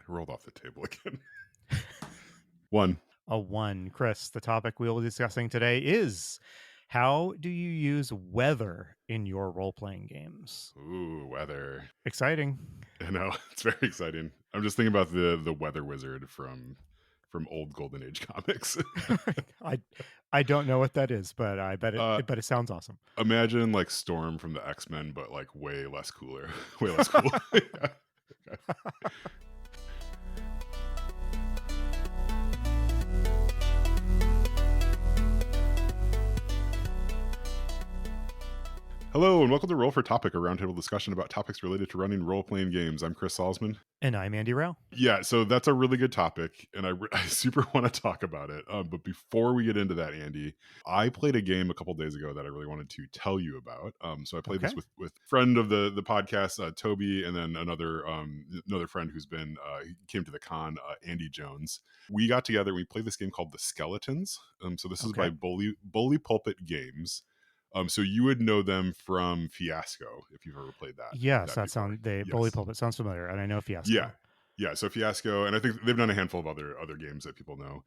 rolled off the table again. One. A 1. Chris, the topic we will be discussing today is how do you use weather in your role-playing games? Ooh, weather. Exciting. I know, it's very exciting. I'm just thinking about the weather wizard from old Golden Age comics. I I don't know what that is, but I bet uh, it sounds awesome. Imagine like Storm from the X-Men, but like way less cooler, way less cool. Yeah. Okay. Hello, and welcome to Roll for Topic, a roundtable discussion about topics related to running role-playing games. I'm Chris Salzman. And I'm Andy Rao. Yeah, so that's a really good topic, and I super want to talk about it. But before we get into that, Andy, I played a game a couple days ago that I really wanted to tell you about. So I played this Okay. with friend of the podcast, Toby, and then another friend who's been he came to the con, Andy Jones. We got together. We played this game called The Skeletons. So this is by Okay. Bully Pulpit Games. So you would know them from Fiasco if you've ever played Yes, that before. Bully Yes. Pulpit sounds familiar, and I know Yeah. Fiasco. Yeah, so Fiasco, and I think they've done a handful of other games that people know.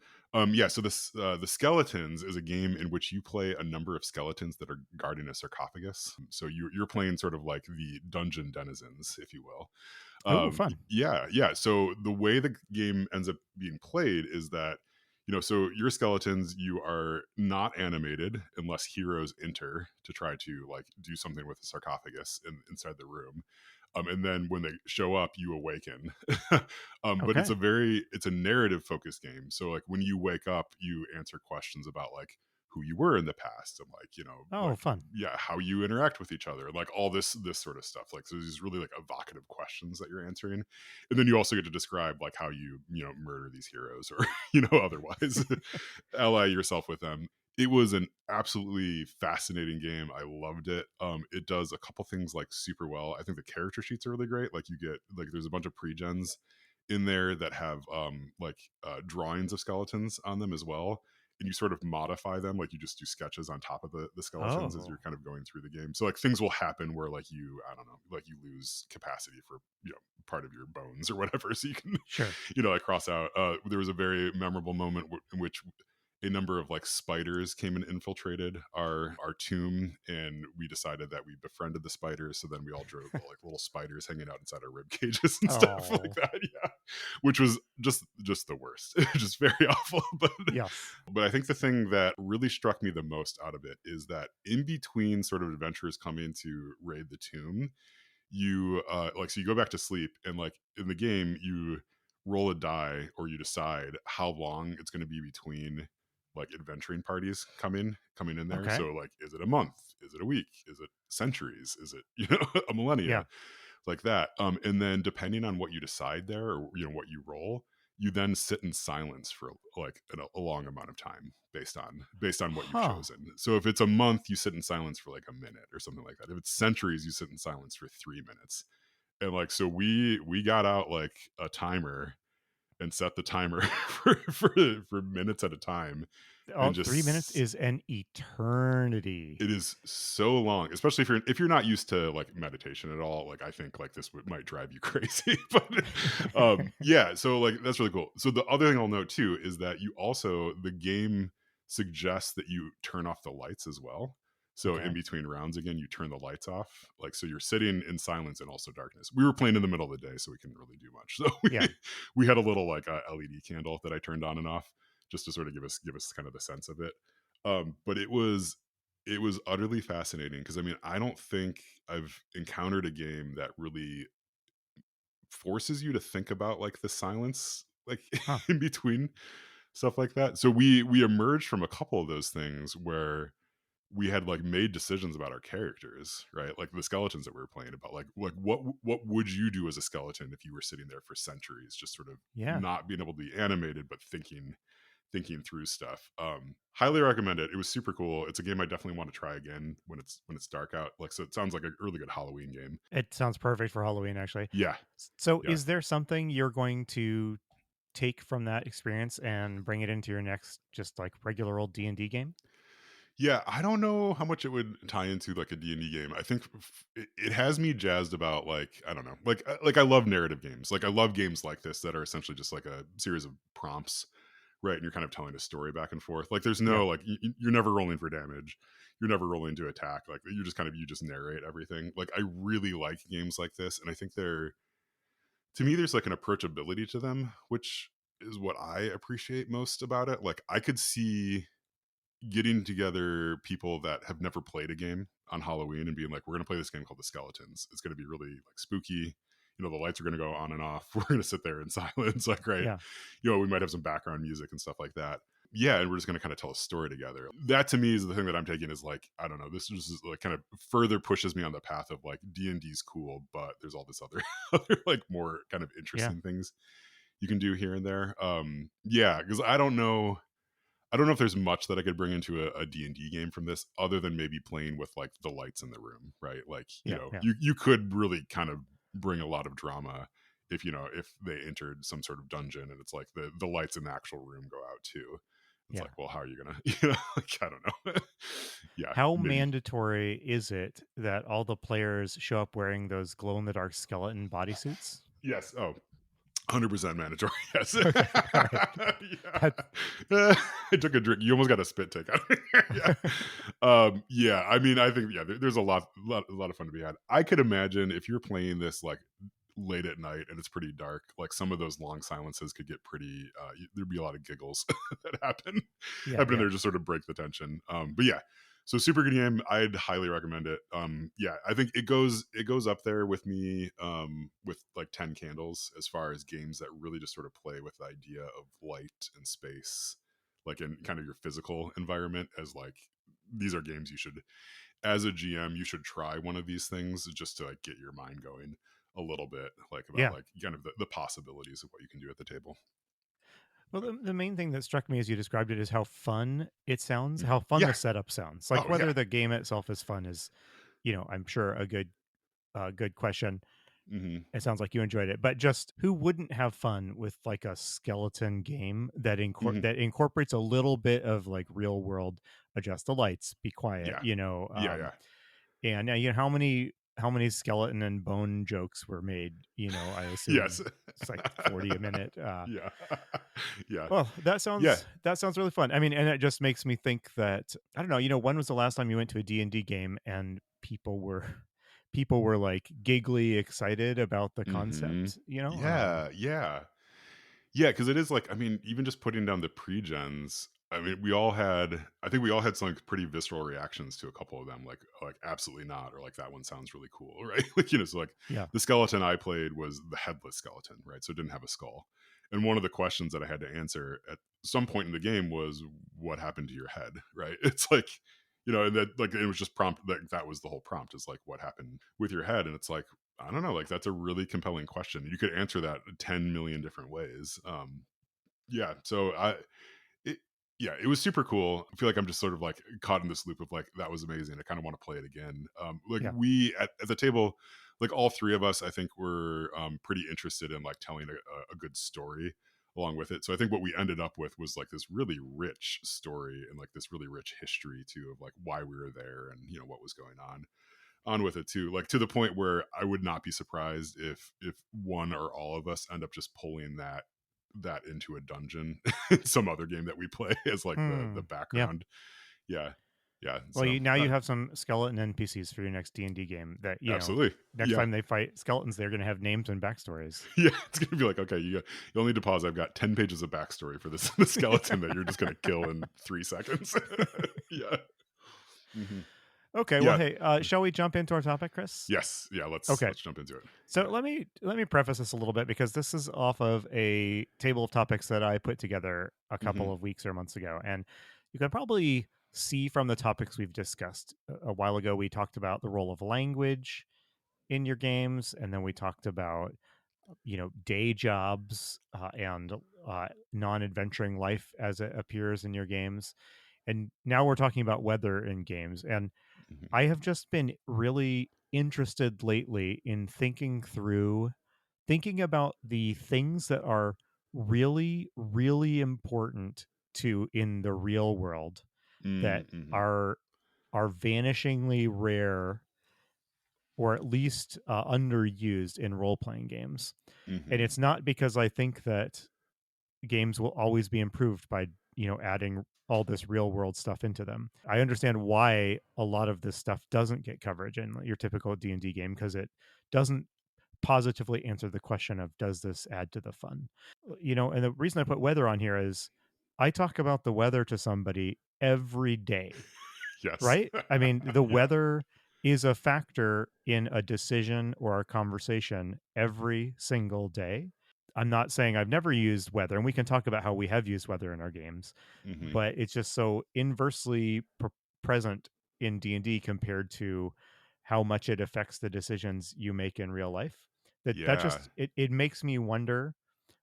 Yeah, so this the Skeletons is a game in which you play a number of skeletons that are guarding a sarcophagus. So you're playing sort of like the dungeon denizens, if you will. Oh, fun. Yeah. So the way the game ends up being played is that so your skeletons, you are not animated unless heroes enter to try to like do something with the sarcophagus inside the room. And then when they show up, you awaken. But Okay. it's a narrative focused game. So like when you wake up, you answer questions about like who you were in the past and like Oh, like fun. yeah, how you interact with each other and like all this sort of stuff. Like so these really like evocative questions that you're answering, and then you also get to describe like how you murder these heroes or otherwise ally yourself with them. It was an absolutely fascinating game. I loved it. It does a couple things like super well. I think the character sheets are really great. Like you get like there's a bunch of pre-gens in there that have drawings of skeletons on them as well. And you sort of modify them, like you just do sketches on top of the skeletons as Oh, you're kind of going through the game. So like things will happen where like I don't know, like you lose capacity for part of your bones or whatever, so you can sure. like cross out. There was a very memorable moment in which a number of like spiders came and infiltrated our tomb, and we decided that we befriended the spiders. So then we all drove like little spiders hanging out inside our rib cages and stuff like Oh, that. Yeah, which was just the worst, just very awful. yes. But I think the thing that really struck me the most out of it is that in between sort of adventurers coming to raid the tomb, you so you go back to sleep, and like in the game you roll a die or you decide how long it's going to be between like adventuring parties coming in there. Okay. So like is it a month, is it a week, is it centuries, is it a Yeah. millennia, like that. And then depending on what you decide there or what you roll, you then sit in silence for like a long amount of time based on what you've Huh. chosen. So if it's a month, you sit in silence for like a minute or something like that. If it's centuries, you sit in silence for 3 minutes. And like so we got out like a timer and set the timer for minutes at a time, Oh, and 3 minutes just is an eternity. it is so long, especially if you're not used to like meditation at all. Like I think like this might drive you crazy, but yeah. So like that's really cool. So the other thing I'll note too is that the game suggests that you turn off the lights as well. So in Okay. between rounds, again, you turn the lights off. Like so, you're sitting in silence and also darkness. We were playing in the middle of the day, so we couldn't really do much. So Yeah. we had a little like LED candle that I turned on and off just to sort of give us kind of the sense of it. But it was utterly fascinating because I mean I don't think I've encountered a game that really forces you to think about like the silence like Huh. in between stuff like that. So we emerged from a couple of those things where we had like made decisions about our characters, right? Like the skeletons that we were playing about, like what would you do as a skeleton if you were sitting there for centuries, just sort of Yeah. not being able to be animated, but thinking through stuff. Highly recommend it. It was super cool. It's a game I definitely want to try again when it's dark out. Like so, it sounds like a really good Halloween game. It sounds perfect for Halloween, actually. Yeah, So, yeah. is there something you're going to take from that experience and bring it into your next, just like regular old D&D game? Yeah, I don't know how much it would tie into like a D&D game. I think it has me jazzed about like I don't know. Like I love narrative games. Like I love games like this that are essentially just like a series of prompts, right? And you're kind of telling a story back and forth. Like there's Yeah, no like you're never rolling for damage. You're never rolling to attack. Like you're just kind of you just narrate everything. Like I really like games like this and I think they're to me there's like an approachability to them, which is what I appreciate most about it. Like I could see getting together people that have never played a game on Halloween and being like, we're going to play this game called The Skeletons. It's going to be really like spooky. You know, the lights are going to go on and off. We're going to sit there in silence, like, right. yeah, You know, we might have some background music and stuff like that. Yeah. And we're just going to kind of tell a story together. That to me is the thing that I'm taking is like, I don't know, this just like kind of further pushes me on the path of like D&D's cool, but there's all this other, other like more kind of yeah, interesting things you can do here and there. Yeah. Cause I don't know if there's much that I could bring into a D&D game from this other than maybe playing with like the lights in the room, right? Like, you yeah, know, yeah, you could really kind of bring a lot of drama if you know if they entered some sort of dungeon and it's like the lights in the actual room go out too. It's yeah. like, well, how are you gonna you know, like I don't know. Yeah, How maybe mandatory is it that all the players show up wearing those glow in the dark skeleton bodysuits? yes. Oh, 100% mandatory. Yes. Okay, all right. Yeah. That's I took a drink. You almost got a spit take out of me. Yeah. Yeah. I mean, I think, yeah, there's a lot of fun to be had. I could imagine if you're playing this like late at night and it's pretty dark, like some of those long silences could get pretty, there'd be a lot of giggles that yeah, happen in yeah, there, just sort of break the tension. But yeah, so super good game. I'd highly recommend it. Yeah, I think it goes up there with me with like 10 candles as far as games that really just sort of play with the idea of light and space, like in kind of your physical environment as like these are games you should as a GM you should try one of these things just to like get your mind going a little bit like about yeah. like kind of the possibilities of what you can do at the table. Well, But the main thing that struck me as you described it is how fun it sounds, how fun yeah. the setup sounds. Like Oh yeah. whether the game itself is fun is, I'm sure a good question. Hmm. It sounds like you enjoyed it, but just who wouldn't have fun with like a skeleton game that Hmm. that incorporates a little bit of like real world, adjust the lights, be quiet, Yeah. Yeah. Yeah. and how many skeleton and bone jokes were made, I Yes. assume it's like 40 a minute. Yeah. Yeah. Well, that Yeah. sounds really fun. I mean, and it just makes me think that I don't know, when was the last time you went to a D&D game and people were like giggly excited about the Mhm. concept, Yeah, yeah. Yeah, because it is like I mean, even just putting down the pre-gens, I mean, I think we all had some, like, pretty visceral reactions to a couple of them, like, "Absolutely not," or like, "That one sounds really cool," right? Like, so, like, Yeah. the skeleton I played was the headless skeleton, right? So it didn't have a skull, and one of the questions that I had to answer at some point in the game was, "What happened to your head?" Right? It's like, and that like, it was just prompt that was the whole prompt is like, "What happened with your head?" And it's like, I don't know, like that's a really compelling question. You could answer that 10 million different ways. Yeah, so it, yeah, it was super cool. I feel like I'm just sort of like caught in this loop of like that was amazing. I kind of want to play it again. Like Yeah. we at the table, like all three of us, I think were pretty interested in like telling a good story along with it. So I think what we ended up with was like this really rich story and like this really rich history too of like why we were there and what was going on with it too, like to the point where I would not be surprised if one or all of us end up just pulling that into a dungeon in some other game that we play as like the Hmm. Yeah. background. Yeah, yeah. Well, So you have some skeleton NPCs for your next D&D game that, absolutely, next yeah, time they fight skeletons, they're going to have names and backstories. yeah. It's gonna be like okay, you'll need to pause. I've got 10 pages of backstory for this the skeleton that you're just gonna kill in 3 seconds. Yeah. Hmm. Okay, well, Yeah. hey, shall we jump into our topic, Chris? Yes. Yeah. Let's Okay. let's jump into it. So Yeah. let me preface this a little bit because this is off of a table of topics that I put together a Hmm. couple of weeks or months ago, and you can probably see from the topics we've discussed. A while ago, we talked about the role of language in your games, and then we talked about day jobs and non-adventuring life as it appears in your games, and now we're talking about weather in games. And Hmm. I have just been really interested lately in thinking about the things that are really, really important to in the real world. Mm, that mhm, are vanishingly rare, or at least underused in role playing games. And mhm. it's not because I think that games will always be improved by adding all this real world stuff into them. I understand why a lot of this stuff doesn't get coverage in your typical D&D game, because it doesn't positively answer the question of, does this add to the fun. And the reason I put weather on here is I talk about the weather to somebody every day, Yes. right? I mean, the Yeah. weather is a factor in a decision or a conversation every single day. I'm not saying I've never used weather, and we can talk about how we have used weather in our games, Mhm. but it's just so inversely present in D&D compared to how much it affects the decisions you make in real life. That Yeah. just it makes me wonder.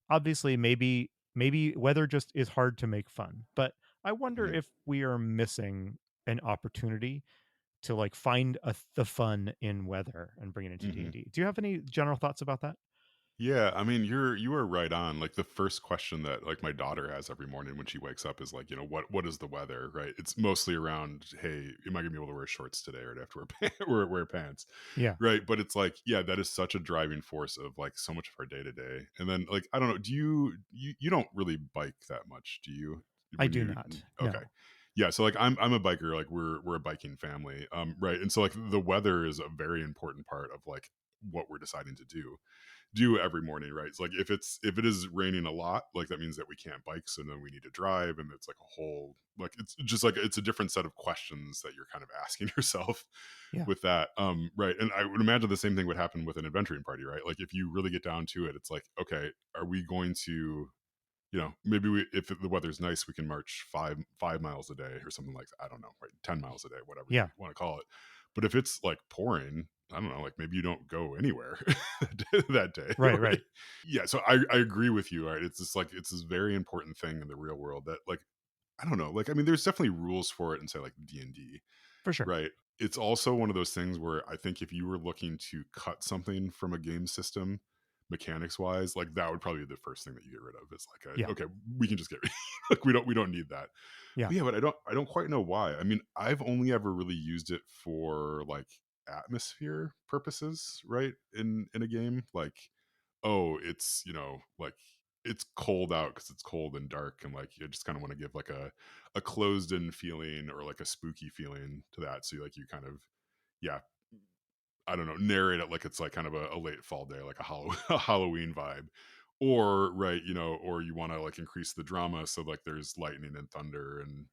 Obviously, maybe weather just is hard to make fun, but I wonder Mhm, if we are missing an opportunity to like find the fun in weather and bring it into mhm. D&D. Do you have any general thoughts about that? Yeah, I mean, you are right on. Like the first question that like my daughter has every morning when she wakes up is like, what is the weather, right? It's mostly around, hey, am I gonna be able to wear shorts today, or do I have to wear wear pants, Yeah, right? But it's like, yeah, that is such a driving force of like so much of our day to day. And then like, I don't know, do you don't really bike that much, do you? I When do you not. okay, No. yeah, so like I'm a biker, like we're a biking family, right? And so like the weather is a very important part of like what we're deciding to do every morning, right? It's like if it is raining a lot, like that means that we can't bike, so then we need to drive, and it's like a whole like it's just like it's a different set of questions that you're kind of asking yourself Yeah. with that. Right. And I would imagine the same thing would happen with an adventuring party, right? Like if you really get down to it, it's like, okay, are we going to maybe if the weather's nice, we can march five miles a day or something like that. I don't know, right? 10 miles a day, whatever you Yeah. want to call it. But if it's like pouring, I don't know, like maybe you don't go anywhere that day, Right, right? right. Yeah, so I agree with you, right? It's just like it's this very important thing in the real world that like I don't know, like I mean, there's definitely rules for it and say like D&D, For sure. right? It's also one of those things where I think if you were looking to cut something from a game system, mechanics wise, like that would probably be the first thing that you get rid of. Is like, Yeah. okay, we can just get rid. Like we don't need that. Yeah. But yeah, but I don't quite know why. I mean, I've only ever really used it for like atmosphere purposes, right? In a game, like oh, it's like it's cold out because it's cold and dark, and like you just kind of want to give like a closed in feeling or like a spooky feeling to that. So like you kind of yeah, I don't know, narrate it like it's like kind of a late fall day, like a a Halloween vibe. Or right, or you want to like increase the drama, so like there's lightning and thunder and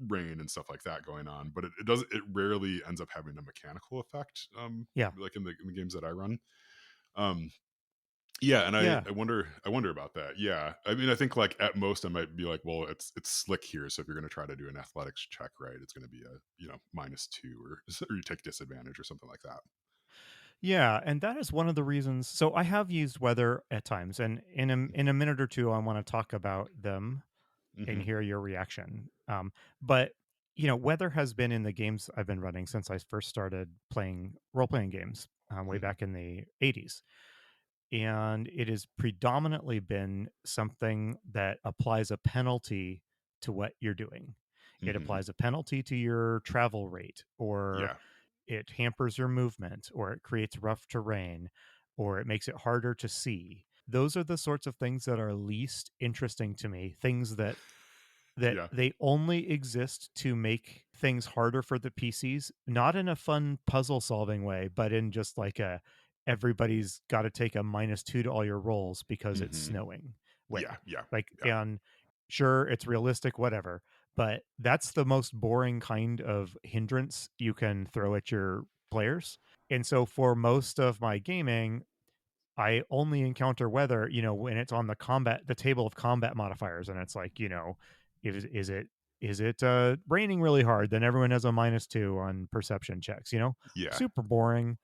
rain and stuff like that going on. But it doesn't. It rarely ends up having a mechanical effect. Yeah. Like in the games that I run. Um, yeah, and I Yeah. I wonder I wonder about that. Yeah. I mean, I think like at most I might be like, well, it's slick here, so if you're going to try to do an athletics check, right, it's going to be a, -2 or you take disadvantage or something like that. Yeah, and that is one of the reasons. So I have used weather at times, and in a minute or two, I want to talk about them and Mhm. hear your reaction. But weather has been in the games I've been running since I first started playing role playing games way Mhm. back in the '80s, and it has predominantly been something that applies a penalty to what you're doing. It Mhm. applies a penalty to your travel rate, or Yeah. it hampers your movement, or it creates rough terrain, or it makes it harder to see. Those are the sorts of things that are least interesting to me, things that Yeah. they only exist to make things harder for the PCs, not in a fun puzzle solving way, but in just like a everybody's got to take a -2 to all your rolls because it's Mhm. snowing Yeah, way. yeah, Like, yeah. and sure, it's realistic, whatever, but that's the most boring kind of hindrance you can throw at your players. And so for most of my gaming, I only encounter weather, when it's on the table of combat modifiers, and it's like, is it raining really hard? Then everyone has a -2 on perception checks. Yeah. Super boring.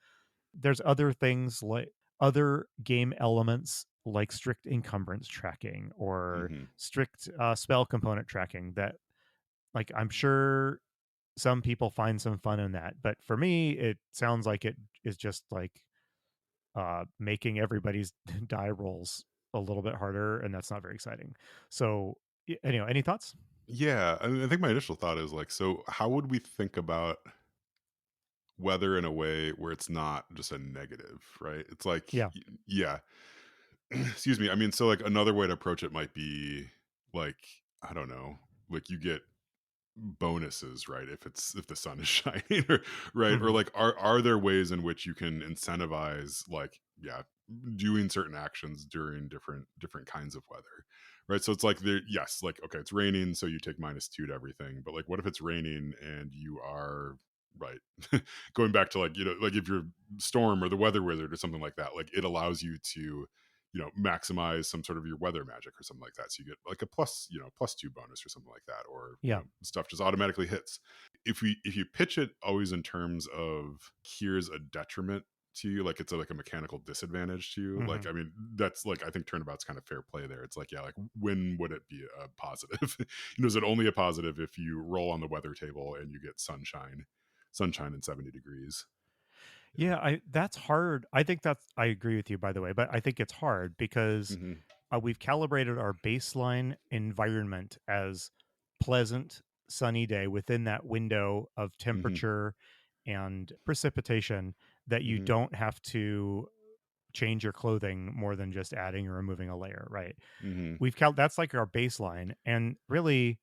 There's other things like other game elements like strict encumbrance tracking or Mhm. strict spell component tracking that, like, I'm sure some people find some fun in that, but for me, it sounds like it is just like making everybody's die rolls a little bit harder, and that's not very exciting. So, anyway, any thoughts? Yeah, I think my initial thought is like, so how would we think about weather in a way where it's not just a negative, right? It's like, Yeah. yeah, excuse me. I mean, so like another way to approach it might be like, I don't know, like you get bonuses, right? If the sun is shining, or right, or Hmm. like are there ways in which you can incentivize like, yeah, doing certain actions during different kinds of weather, right? So it's like there, yes, like okay, it's raining, so you take -2 to everything, but like what if it's raining and you are right going back to like, like if you're storm or the weather wizard or something like that, like it allows you to maximize some sort of your weather magic or something like that, so you get like a plus, +2 bonus or something like that, or Yeah. stuff just automatically hits. If you pitch it always in terms of here's a detriment to you, like it's like a mechanical disadvantage to you, like Hmm. I mean that's like, I think turnabout's kind of fair play there. It's like, yeah, like when would it be a positive? Is it only a positive if you roll on the weather table and you get sunshine and 70 degrees? Yeah, I that's hard. I think that's I agree with you, by the way, but I think it's hard Yeah. because we've calibrated our baseline environment as pleasant, sunny day within that window of Hmm. temperature and precipitation that you Hmm. don't have to change your clothing more than just adding or removing a layer, right? Hmm. That's like our baseline, and really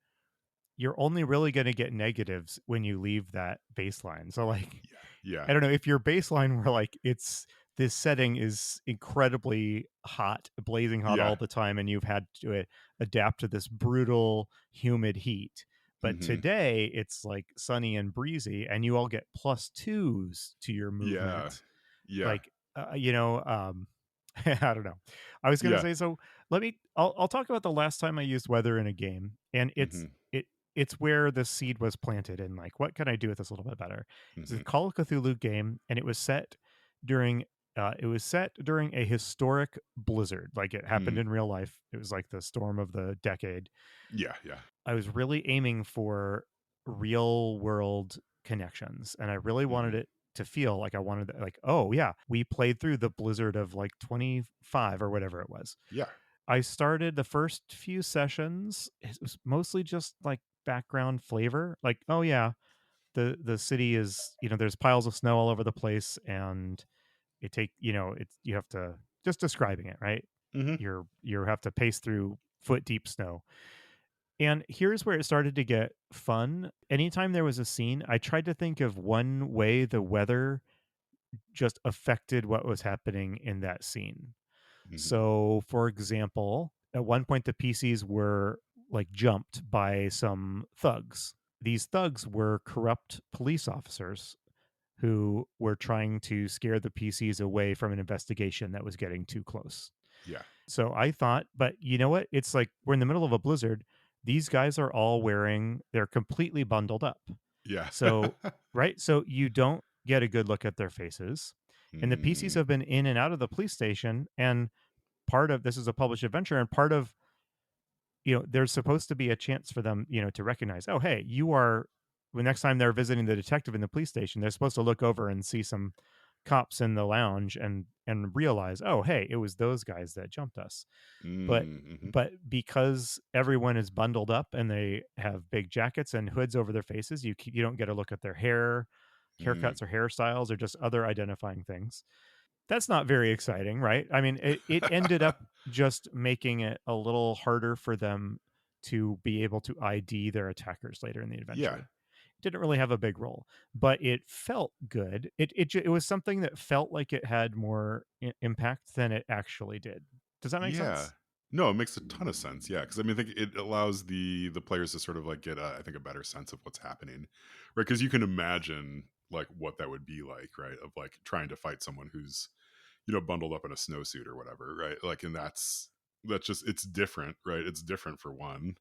you're only really going to get negatives when you leave that baseline. So like Yeah. Yeah. I don't know if your baseline were like it's this setting is incredibly hot, blazing hot all Yeah. the time, and you've had to adapt to this brutal, humid heat. But Hmm. today it's like sunny and breezy, and you all get +2s to your Yeah. movement. Yeah. Like, I don't know. I was gonna Yeah. say so. I'll talk about the last time I used weather in a game, and Mhm. it's where the seed was planted, and like, what can I do with this a little bit better? It's a Mhm. Call of Cthulhu game, and during it was set during a historic blizzard. Like it happened Mhm. in real life. It was like the storm of the decade. Yeah, yeah. I was really aiming for real world connections, and I really wanted Mhm. it to feel like I wanted like, oh yeah, we played through the blizzard of like 25 or whatever it was. Yeah. I started the first few sessions, it was mostly just like background flavor. Like, oh yeah, the city is, there's piles of snow all over the place, and it's you have to just describing it, right? Mhm. You have to pace through foot deep snow. And here's where it started to get fun. Anytime there was a scene, I tried to think of one way the weather just affected what was happening in that scene. Mhm. So, for example, at one point the PCs were like jumped by some thugs. These thugs were corrupt police officers who were trying to scare the PCs away from an investigation that was getting too close. Yeah. So I thought, but you know what? It's like we're in the middle of a blizzard. These guys are all they're completely bundled up. Yeah. So, right? So you don't get a good look at their faces. And the PCs Mm. have been in and out of the police station. And part of this is a published adventure. And part of, there's supposed to be a chance for them, to recognize, oh, hey, you are, the next time they're visiting the detective in the police station, they're supposed to look over and see some cops in the lounge and realize, oh, hey, it was those guys that jumped us. But Mm. Mhm. because everyone is bundled up and they have big jackets and hoods over their faces, you don't get a look at their Mm. haircuts or hairstyles or just other identifying things. That's not very exciting, right? I mean, it ended up just making it a little harder for them to be able to ID their attackers later in the Yeah. adventure. Didn't really have a big role, but it felt good. It was something that felt like it had more impact than it actually did. Does that make Yeah. sense? No, it makes a ton of sense. Yeah, because I mean, I think it allows the players to sort of like get I think a better sense of what's happening, right? Because you can imagine like what that would be like, right? Of like trying to fight someone who's bundled up in a snowsuit or whatever, right? Like, and that's just it's different, right? It's different for one.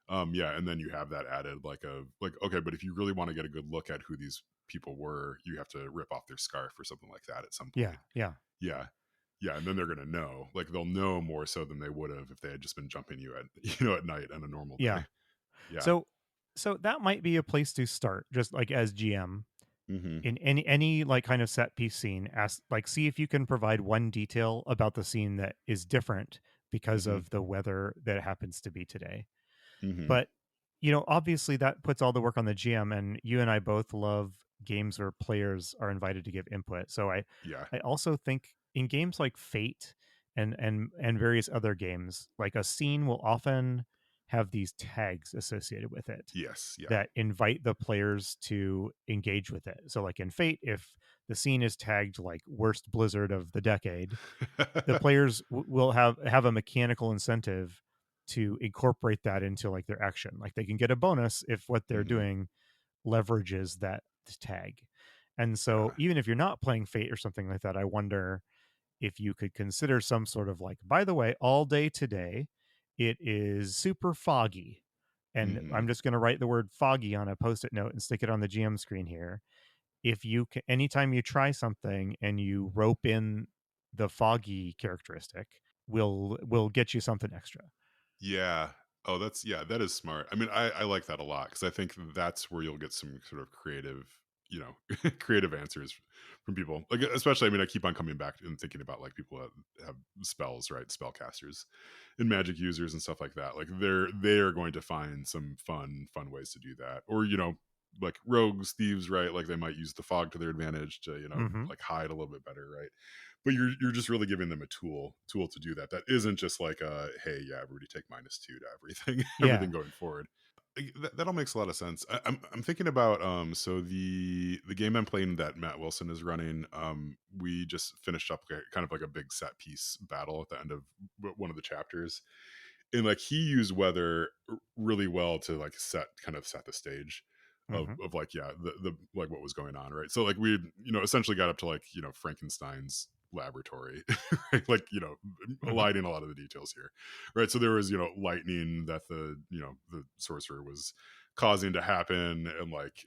Yeah, and then you have that added like okay, but if you really want to get a good look at who these people were, you have to rip off their scarf or something like that at some Yeah, point. yeah, Yeah. Yeah, and then they're gonna know. Like they'll know more so than they would have if they had just been jumping you at at night on a normal yeah. day. Yeah. So so that might be a place to start, just like as GM Hmm. in any like kind of set piece scene. Ask like see if you can provide one detail about the scene that is different because Hmm. of the weather that it happens to be today. Hmm. But Obviously that puts all the work on the GM, and you and I both love games where players are invited to give input. So Yeah. I also think in games like Fate and various other games, like a scene will often have these tags associated with it Yes. Yeah. that invite the players to engage with it. So like in Fate, if the scene is tagged like worst blizzard of the decade, the players will have a mechanical incentive to incorporate that into like their action. Like they can get a bonus if what they're Hmm. doing leverages that tag. And so Yeah. even if you're not playing Fate or something like that, I wonder if you could consider some sort of like, by the way, all day today, it is super foggy. And Hmm. I'm just going to write the word foggy on a post-it note and stick it on the GM screen here. If you can, anytime you try something and you rope in the foggy characteristic, will get you something extra. Yeah. Oh, that is smart. I mean, I like that a lot because I think that's where you'll get some sort of creative, creative answers from people. Like, especially, I mean, I keep on coming back and thinking about like people that have spells, right? Spellcasters and magic users and stuff like that. Like, they are going to find some fun ways to do that, or like rogues, thieves, right? Like, they might use the fog to their advantage to Hmm. like hide a little bit better, right? But you're just really giving them a tool to do that. That isn't just like hey, yeah, everybody take -2 to everything everything Yeah. going forward. That all makes a lot of sense. I'm thinking about so the game I'm playing that Matt Wilson is running. We just finished up kind of like a big set piece battle at the end of one of the chapters, and like he used weather really well to like set the stage Hmm. of like, yeah, the like what was going on, right? So like we essentially got up to like Frankenstein's laboratory, right? Like Hmm. aligning a lot of the details here, right? So there was lightning that the sorcerer was causing to happen, and like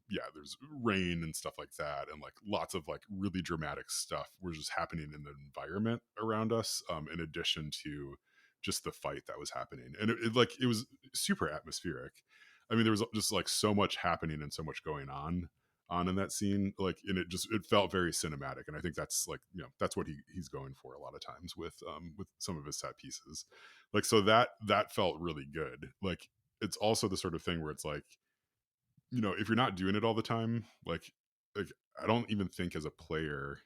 yeah, there's rain and stuff like that, and like lots of like really dramatic stuff was just happening in the environment around us, in addition to just the fight that was happening. And it was super atmospheric. I mean, there was just like so much happening and so much going on in that scene, like, and it felt very cinematic. And I think that's like that's what he's going for a lot of times with some of his set pieces. Like, so that felt really good. Like, it's also the sort of thing where it's like, if you're not doing it all the time, like I don't even think as a player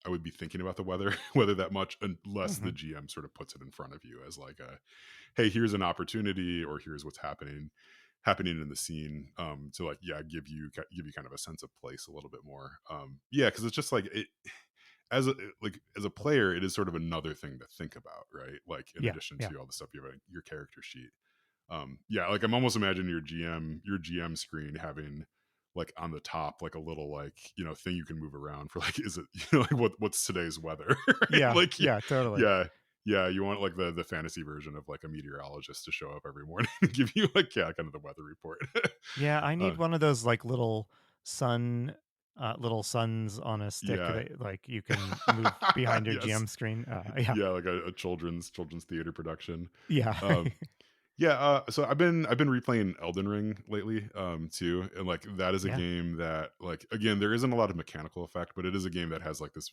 I would be thinking about the weather weather that much, unless the Hmm. GM sort of puts it in front of you as like a, hey, here's an opportunity, or here's what's happening in the scene, to like, yeah, give you kind of a sense of place a little bit more. Yeah, because it's just like it, as a player, it is sort of another thing to think about, right? Like, in Yeah. addition Yeah. to all the stuff you have in your character sheet. Yeah, like I'm almost imagining your GM screen having like on the top like a little like thing you can move around for, like, is it like what's today's weather, right? Yeah. Like, Yeah. Totally. yeah, yeah, you want like the fantasy version of like a meteorologist to show up every morning and give you like, yeah, kind of the weather report. Yeah. I uh need one of those like sun, little suns on a stick yeah. that like you can move behind your Yes. GM screen. Yeah. Yeah, like a children's theater production. Yeah. um Yeah, so I've been replaying Elden Ring lately, too, and like that is a Yeah. game that, like, again, there isn't a lot of mechanical effect, but it is a game that has like this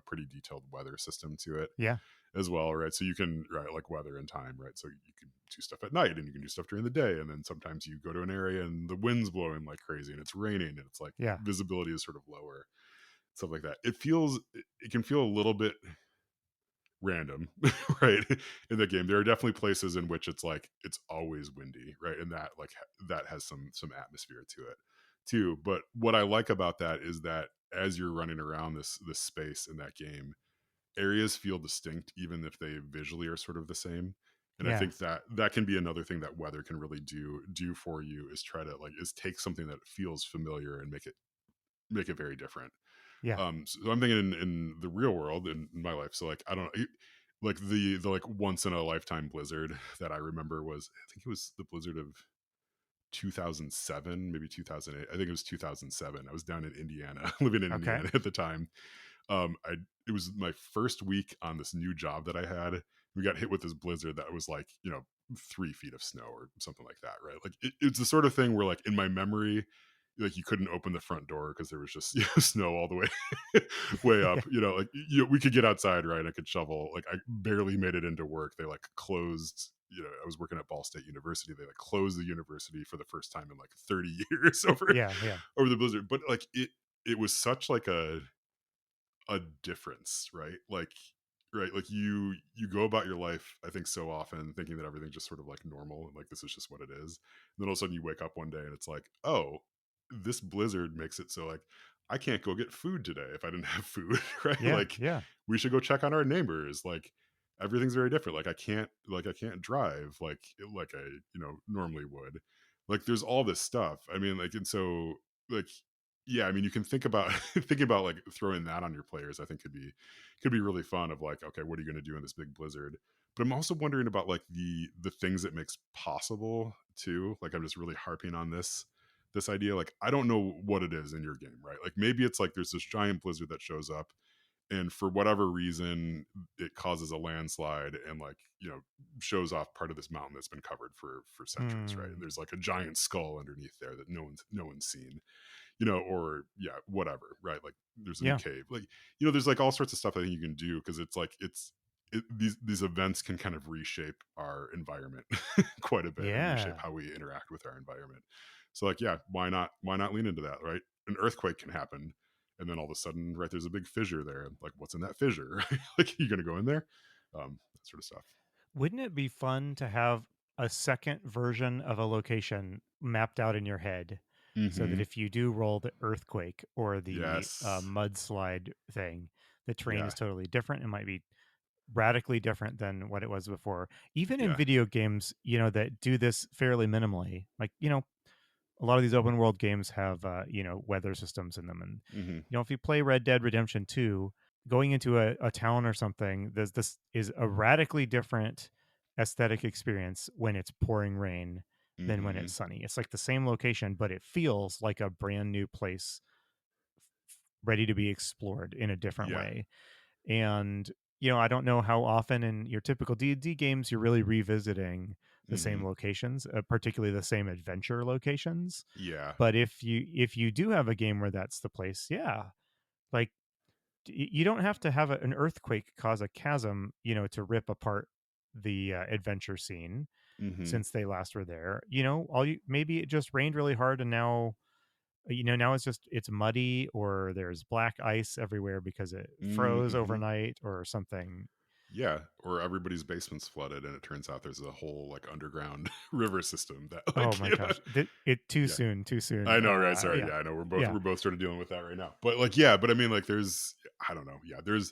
pretty detailed weather system to it Yeah. as well, right? So you can, right, like weather and time, right? So you can do stuff at night and you can do stuff during the day, and then sometimes you go to an area and the wind's blowing like crazy and it's raining and it's like Yeah. visibility is sort of lower, stuff like that. It can feel a little bit random, right? In the game, there are definitely places in which it's like it's always windy, right? And that, like, that has some atmosphere to it too. But what I like about that is that as you're running around this space in that game, areas feel distinct even if they visually are sort of the same. And I Yeah. think that can be another thing that weather can really do for you, is try to, like, is take something that feels familiar and make it very different. Yeah. So I'm thinking in the real world, in my life. So like, I don't know, like the like once in a lifetime blizzard that I remember was, I think it was the blizzard of 2007, maybe 2008. I think it was 2007. I was down in Indiana, living in Okay. Indiana at the time. I It was my first week on this new job that I had. We got hit with this blizzard that was like 3 feet of snow or something like that, right? Like, it's the sort of thing where, like, in my memory, like, you couldn't open the front door because there was just snow all the way way up. Yeah. Like, we could get outside, right? I could shovel. Like, I barely made it into work. They like closed. I was working at Ball State University. They like closed the university for the first time in like 30 years Yeah, yeah. over the blizzard. But like it was such like a difference, right? Like you go about your life, I think, so often thinking that everything's just sort of like normal and like this is just what it is. And then all of a sudden you wake up one day and it's like, oh, this blizzard makes it so like I can't go get food today if I didn't have food, right? Yeah, Like yeah. we should go check on our neighbors. Like everything's very different. Like I can't drive like I, normally would. Like there's all this stuff. I mean, like, and so like yeah, I mean, you can think about thinking about like throwing that on your players. I think could be really fun. Of like, okay, what are you going to do in this big blizzard? But I'm also wondering about like the things it makes possible too. Like, I'm just really harping on this idea. Like, I don't know what it is in your game, right? Like, maybe it's like there's this giant blizzard that shows up, and for whatever reason, it causes a landslide and like shows off part of this mountain that's been covered for centuries, right? And Hmm. there's like a giant skull underneath there that no one's seen, or yeah, whatever, right? Like there's a new Yeah, cave, like there's like all sorts of stuff I think you can do because it's like these events can kind of reshape our environment quite a bit and reshape yeah, how we interact with our environment. So like, yeah, why not lean into that, right? An earthquake can happen, and then all of a sudden, right, there's a big fissure there. Like, what's in that fissure? Right? Like, you gonna go in there? That sort of stuff. wouldn't it be fun to have a second version of a location mapped out in your head so that Mm-hmm. if you do roll the earthquake or the Yes. mudslide thing, the terrain is Yeah. totally different? It might be radically different than what it was before. Even in Yeah. video games, that do this fairly minimally, like, a lot of these open world games have weather systems in them, and Mm-hmm. if you play Red Dead Redemption 2, going into a town or something, this is a radically different aesthetic experience when it's pouring rain than when Mm-hmm. it's sunny. It's like the same location, but it feels like a brand new place ready to be explored in a different Yeah. way. And I don't know how often in your typical D&D games you're really revisiting the Mm-hmm. same locations, particularly the same adventure locations. Yeah. But if you do have a game where that's the place, yeah, like you don't have to have an earthquake cause a chasm, to rip apart the adventure scene Mm-hmm. since they last were there. All you maybe it just rained really hard and now it's muddy, or there's black ice everywhere because it froze Mm-hmm. overnight or something. Yeah, or everybody's basement's flooded, and it turns out there's a whole like underground river system that Oh like my gosh, it too yeah. soon, too I soon. know, right? Sorry, Yeah, yeah, I know. We're both yeah, we're both sort of dealing with that right now. But like, yeah, but I mean, like, I don't know, yeah, there's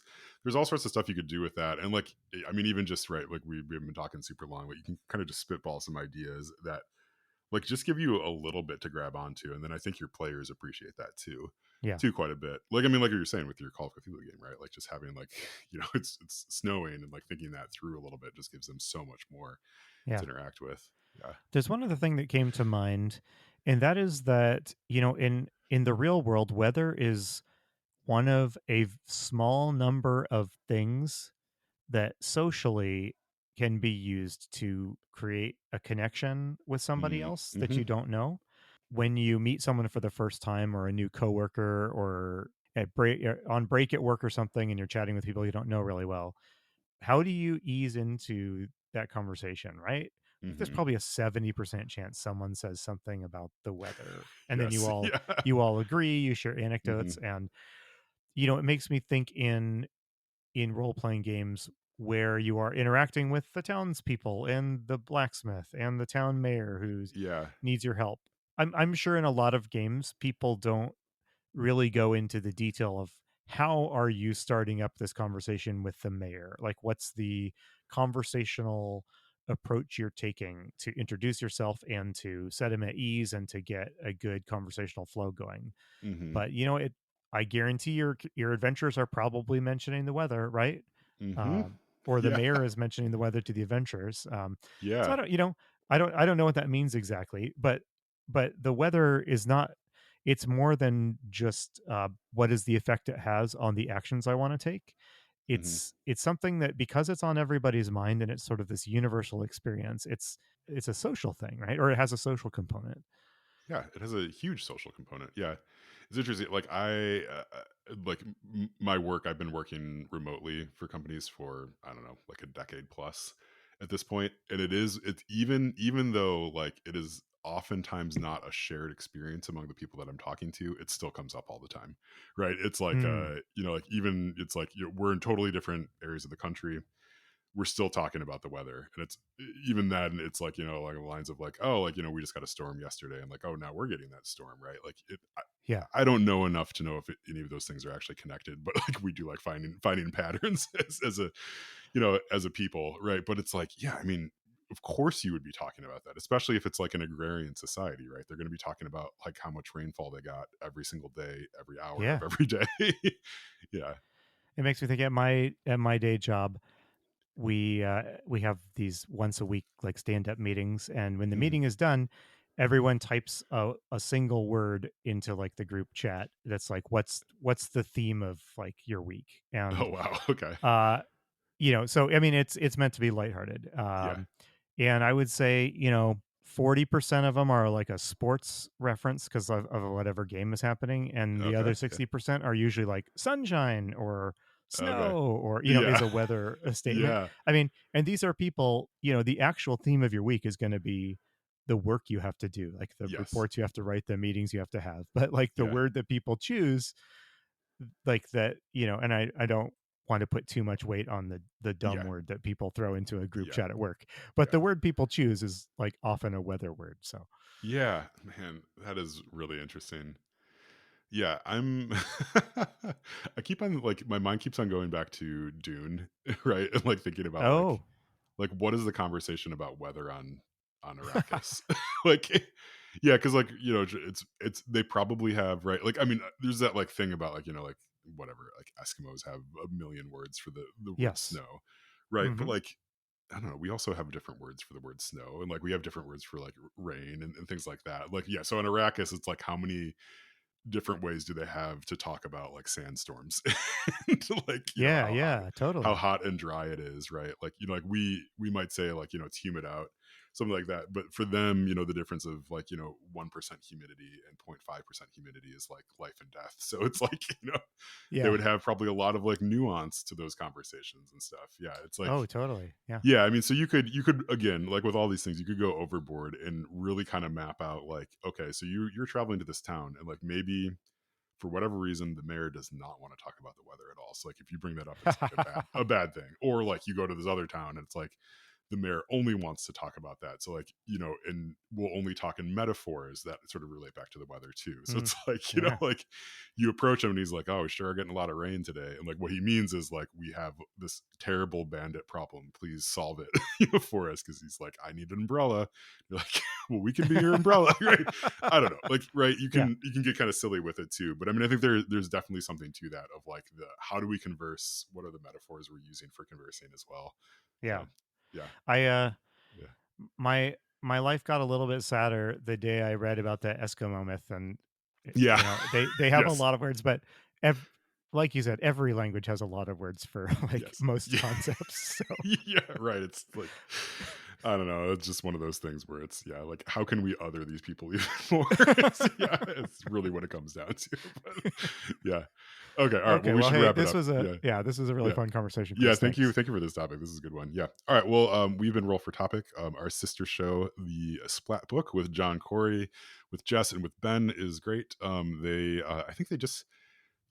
all sorts of stuff you could do with that, and like, I mean, even just right, like we've been talking super long, but you can kind of just spitball some ideas that like just give you a little bit to grab onto, and then I think your players appreciate that yeah, too quite a bit. Like, I mean, like you were saying with your Call of Cthulhu game, right? Like just having like it's snowing and like thinking that through a little bit just gives them so much more to yeah. interact with. Yeah. There's one other thing that came to mind, and that is that in the real world, weather is one of a small number of things that socially can be used to create a connection with somebody else that Mm-hmm. you don't know. When you meet someone for the first time, or a new coworker, or on break at work or something, and you're chatting with people you don't know really well, how do you ease into that conversation, right? Like, there's Mm-hmm. probably a 70% chance someone says something about the weather, and then you Yes. all Yeah. you all agree, you share Mm-hmm. anecdotes, and it makes me think in role playing games where you are interacting with the townspeople and the blacksmith and the town mayor who Yeah. needs your help. I'm sure in a lot of games people don't really go into the detail of how are you starting up this conversation with the mayor? Like, what's the conversational approach you're taking to introduce yourself and to set him at ease and to get a good conversational flow going? Mm-hmm. But I guarantee your adventures are probably mentioning the weather, right? Mm-hmm. Or the Yeah. mayor is mentioning the weather to the adventurers. So Yeah. I don't know what that means exactly, but the weather is not. It's more than just what is the effect it has on the actions I want to take. Mm-hmm. It's something that, because it's on everybody's mind and it's sort of this universal experience. It's a social thing, right? Or it has a social component. Yeah, it has a huge social component. Yeah, it's interesting. Like like my work. I've been working remotely for companies for I don't know, like a decade plus, at this point, and it's even though like it is oftentimes not a shared experience among the people that I'm talking to, it still comes up all the time, right? It's like Mm, like even it's like we're in totally different areas of the country, we're still talking about the weather, and it's even then it's like like the lines of like, oh, like we just got a storm yesterday, and like, oh, now we're getting that storm, right? Like yeah. I don't know enough to know if any of those things are actually connected, but like we do like finding patterns as a as a people, right? But it's like, yeah, I mean, of course you would be talking about that, especially if it's like an agrarian society, right? They're going to be talking about like how much rainfall they got every single day, every hour of Yeah. every day. Yeah. It makes me think at my day job, we have these once a week like stand up meetings, and when the Mhm. meeting is done, everyone types a single word into like the group chat that's like what's the theme of like your week. Oh And wow. Okay. uh so I mean it's meant to be lighthearted. Yeah. And I would say 40% of them are like a sports reference because of whatever game is happening, and the Okay. other Yeah. 60% are usually like sunshine or Okay. snow, or is Yeah. a weather a statement. Yeah. I mean, and these are people, the actual theme of your week is going to be the work you have to do, like the Yes. reports you have to write, the meetings you have to have. But like the Yeah. word that people choose, like that, and I don't want to put too much weight on the dumb Yeah. word that people throw into a group Yeah. chat at work, but Yeah. the word people choose is like often a weather word. So Yeah. Man, that is really interesting. Yeah, I'm I keep on like my mind keeps on going back to Dune, right? And like thinking about oh like what is the conversation about weather on Arrakis? Like yeah, cuz like, it's they probably have, right? Like I mean, there's that like thing about like, like whatever, like Eskimos have a million words for the word yes. snow, right? But Hmm. like I don't know, we also have different words for the word snow, and like we have different words for like rain and things like that. Like yeah, so in Arrakis it's like how many different ways do they have to talk about like sandstorms and like Yeah, how yeah, how totally. hot and dry it is, right? Like like we might say like it's humid out, something like that, but for them the difference of like 1% humidity and 0.5% humidity is like life and death. So it's like they Yeah. would have probably a lot of like nuance to those conversations and stuff. Yeah, it's like Oh, totally. Yeah. yeah, I mean, so you could again, like with all these things, you could go overboard and really kind of map out like, okay, so you're traveling to this town, and like maybe for whatever reason the mayor does not want to talk about the weather at all. So like if you bring that up, it's like a bad thing. Or like you go to this other town and it's like the mayor only wants to talk about that. So like, and we'll only talk in metaphors that sort of relate back to the weather too. So Mm, it's like, yeah. like you approach him and he's like, oh, sure, we're getting a lot of rain today. And like what he means is like, we have this terrible bandit problem. Please solve it for us. Cause he's like, I need an umbrella. You're like, well, we can be your umbrella, right? I don't know. Like, right, Yeah. you can get kind of silly with it too. But I mean, I think there's definitely something to that of like the how do we converse? What are the metaphors we're using for conversing as well? Yeah. So yeah. I Yeah. my life got a little bit sadder the day I read about the Eskimo myth, and Yeah. they have a Yes. lot of words, but ev- like you said, every language has a lot of words for like Yes. most Yeah. concepts. So Yeah, right. It's like I don't know. It's just one of those things where it's yeah, like how can we other these people even more? Yeah, it's really what it comes down to. But yeah. Okay. All right. Well, okay, we well, should hey, wrap it this up. was a Yeah. yeah, this was a really Yeah. fun conversation, Yeah. Chris. Thank you. Thanks. Thank you for this topic. This is a good one. Yeah. All right. Well, we've been Roll for Topic. Our sister show, the Splat Book with John Corey, with Jess, and with Ben is great. They, I think they just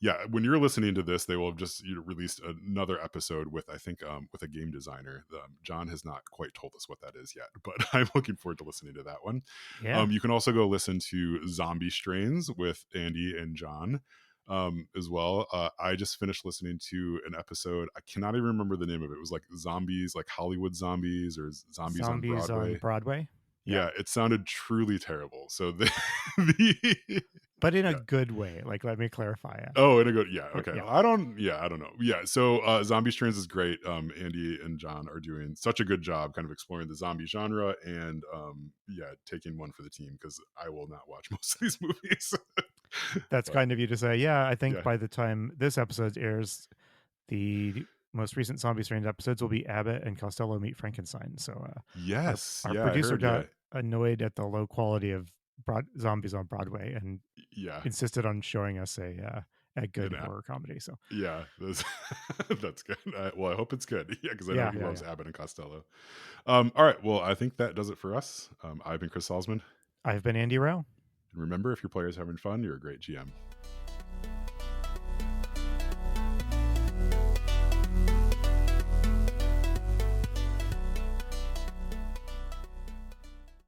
yeah, when you're listening to this, they will have just released another episode with I think with a game designer. John has not quite told us what that is yet, but I'm looking forward to listening to that one. Yeah, You can also go listen to Zombie Strains with Andy and John as well. I just finished listening to an episode. I cannot even remember the name of it. It was like zombies, like Hollywood zombies or zombies on zombies on Broadway. Broadway. Yeah, Yeah, it sounded truly terrible. So but in a yeah, good way. Like, let me clarify. oh, and a good yeah, okay. Yeah, I don't know. Yeah, so Zombie Strands is great. Andy and John are doing such a good job kind of exploring the zombie genre and yeah, taking one for the team because I will not watch most of these movies. that's But kind of you to say. Yeah, I think yeah. by the time this episode airs, the most recent Zombie Strange episodes will be Abbott and Costello Meet Frankenstein. So our Yes. our Yeah, I producer heard, got yeah. annoyed at the low quality of Zombies on Broadway and Yeah. insisted on showing us at good And horror comedy. So yeah, that's good. Well, I hope it's good. Yeah, because I know yeah, he yeah, loves yeah. Abbott and Costello. All right. Well, I think that does it for us. I've been Chris Salzman. I've been Andy Rowe. And remember, if your player's having fun, you're a great GM.